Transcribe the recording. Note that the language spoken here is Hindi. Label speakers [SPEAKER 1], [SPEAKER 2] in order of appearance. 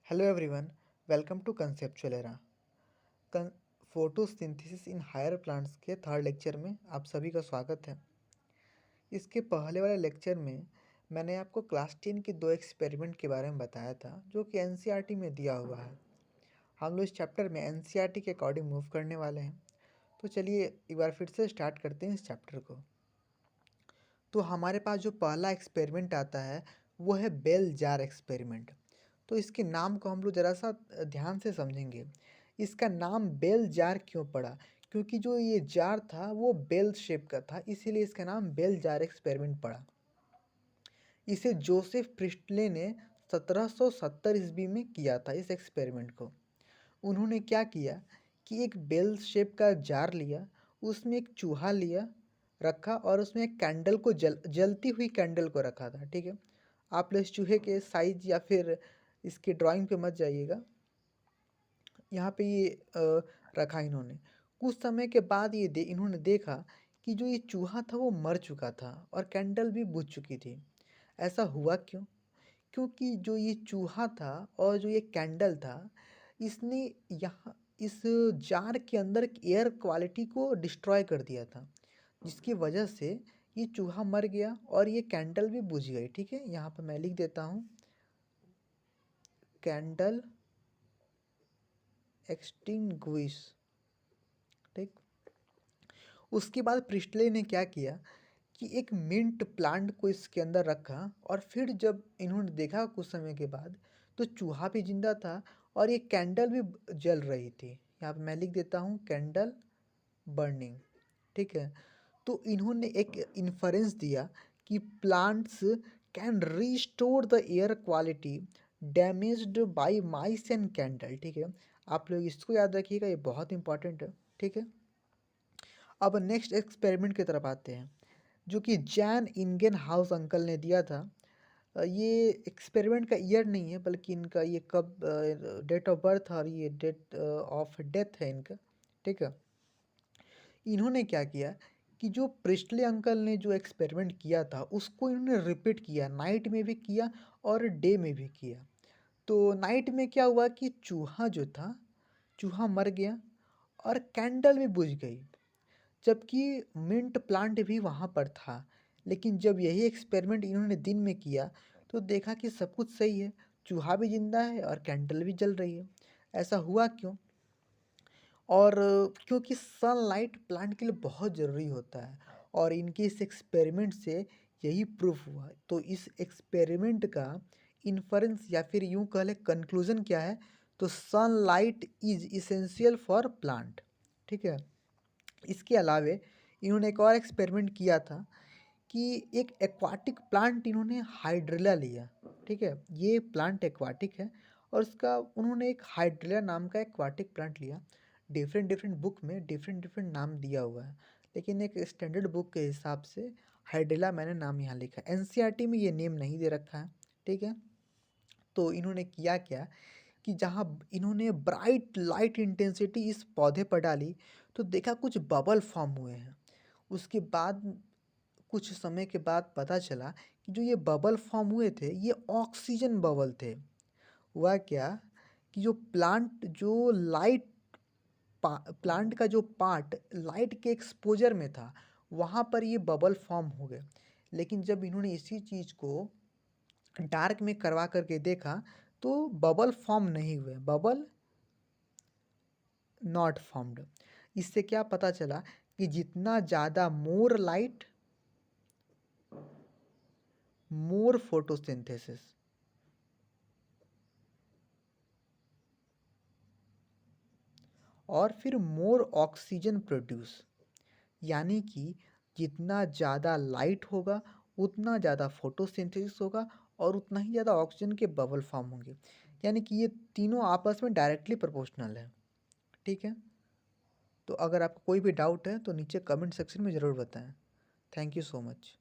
[SPEAKER 1] Hello everyone, welcome to conceptual era. कन फोटोसिंथेसिस इन हायर प्लांट्स के थर्ड लेक्चर में आप सभी का स्वागत है। इसके पहले वाले लेक्चर में मैंने आपको क्लास 10 के दो एक्सपेरिमेंट के बारे में बताया था जो कि एनसीईआरटी में दिया हुआ है। हम लोग इस चैप्टर में एनसीईआरटी के अकॉर्डिंग मूव करने वाले हैं। तो चलिए एक बार फिर से स्टार्ट करते हैं इस चैप्टर को। तो हमारे पास जो पहला एक्सपेरिमेंट आता है वो है बेल जार एक्सपेरिमेंट। तो इसके नाम को हम लोग ज़रा सा ध्यान से समझेंगे। इसका नाम बेल जार क्यों पड़ा? क्योंकि जो ये जार था वो बेल शेप का था, इसीलिए इसका नाम बेल जार एक्सपेरिमेंट पड़ा। इसे जोसेफ प्रिस्टले ने 1770 ईस्वी में किया था इस एक्सपेरिमेंट को। उन्होंने क्या किया कि एक बेल शेप का जार लिया, उसमें एक चूहा लिया रखा और उसमें एक कैंडल को जलती हुई कैंडल को रखा था। ठीक है, आप लोग इस चूहे के साइज या फिर इसके ड्राइंग पे मत जाइएगा। यहाँ पे ये रखा इन्होंने। कुछ समय के बाद इन्होंने देखा कि जो ये चूहा था वो मर चुका था और कैंडल भी बुझ चुकी थी। ऐसा हुआ क्यों? क्योंकि जो ये चूहा था और जो ये कैंडल था, इसने यहाँ इस जार के अंदर एयर क्वालिटी को डिस्ट्रॉय कर दिया था, जिसकी वजह से ये चूहा मर गया और ये कैंडल भी बुझ गई। ठीक है, यहाँ पर मैं लिख देता हूँ कैंडल एक्सटिंग्विश। ठीक, उसके बाद प्रिस्टले ने क्या किया कि एक मिंट प्लांट को इसके अंदर रखा और फिर जब इन्होंने देखा कुछ समय के बाद तो चूहा भी जिंदा था और ये कैंडल भी जल रही थी। यहाँ पे मैं लिख देता हूँ कैंडल बर्निंग। ठीक है, तो इन्होंने एक इन्फरेंस दिया कि plants can restore the air quality damaged bye mice and candle. ठीक है, आप लोग इसको याद रखिएगा, ये बहुत इंपॉर्टेंट है। ठीक है, अब नेक्स्ट एक्सपेरिमेंट की तरफ आते हैं जो कि जैन इंगेन हाउस अंकल ने दिया था। ये एक्सपेरिमेंट का ईयर नहीं है बल्कि इनका ये कब डेट ऑफ बर्थ और ये डेट ऑफ डेथ है इनका। ठीक है, इन्होंने क्या किया कि जो प्रिस्टले अंकल ने जो एक्सपेरिमेंट किया था उसको इन्होंने रिपीट किया, नाइट में भी किया और डे में भी किया। तो नाइट में क्या हुआ कि चूहा जो था, चूहा मर गया और कैंडल भी बुझ गई, जबकि मिंट प्लांट भी वहाँ पर था। लेकिन जब यही एक्सपेरिमेंट इन्होंने दिन में किया तो देखा कि सब कुछ सही है, चूहा भी जिंदा है और कैंडल भी जल रही है। ऐसा हुआ क्यों? और क्योंकि सनलाइट प्लांट के लिए बहुत ज़रूरी होता है और इनके इस एक्सपेरिमेंट से यही प्रूफ हुआ। तो इस एक्सपेरिमेंट का इन्फरेंस या फिर यूँ कह लें कंक्लूजन क्या है, तो sunlight is essential for plant. ठीक है, इसके अलावे इन्होंने एक और एक्सपेरिमेंट किया था कि एक एक्वाटिक प्लांट इन्होंने हाइड्रिला लिया। ठीक है, ये प्लांट एक्वाटिक है और उसका उन्होंने एक हाइड्रिला नाम का एक्वाटिक प्लांट लिया। डिफरेंट डिफरेंट बुक में डिफरेंट डिफरेंट नाम दिया हुआ है, लेकिन एक स्टैंडर्ड बुक के हिसाब से हाइड्रिला मैंने नाम यहाँ लिखा है। एनसीईआरटी में ये नेम नहीं दे रखा है। ठीक है, तो इन्होंने किया क्या कि जहाँ इन्होंने ब्राइट लाइट इंटेंसिटी इस पौधे पर डाली तो देखा कुछ बबल फॉर्म हुए हैं। उसके बाद कुछ समय के बाद पता चला कि जो ये बबल फॉर्म हुए थे ये ऑक्सीजन बबल थे। हुआ क्या कि जो प्लांट जो लाइट प्लांट का जो पार्ट लाइट के एक्सपोजर में था वहाँ पर ये बबल फॉर्म हो गए। लेकिन जब इन्होंने इसी चीज़ को डार्क में करवा करके देखा तो बबल फॉर्म नहीं हुए, बबल नॉट फॉर्म्ड। इससे क्या पता चला कि जितना ज़्यादा मोर लाइट मोर फोटोसिंथेसिस, और फिर मोर ऑक्सीजन प्रोड्यूस, यानी कि जितना ज़्यादा लाइट होगा उतना ज़्यादा फोटोसिंथेसिस होगा और उतना ही ज़्यादा ऑक्सीजन के बबल फॉर्म होंगे। यानी कि ये तीनों आपस में डायरेक्टली प्रोपोर्शनल है। ठीक है, तो अगर आपको कोई भी डाउट है तो नीचे कमेंट सेक्शन में ज़रूर बताएं। Thank you so much.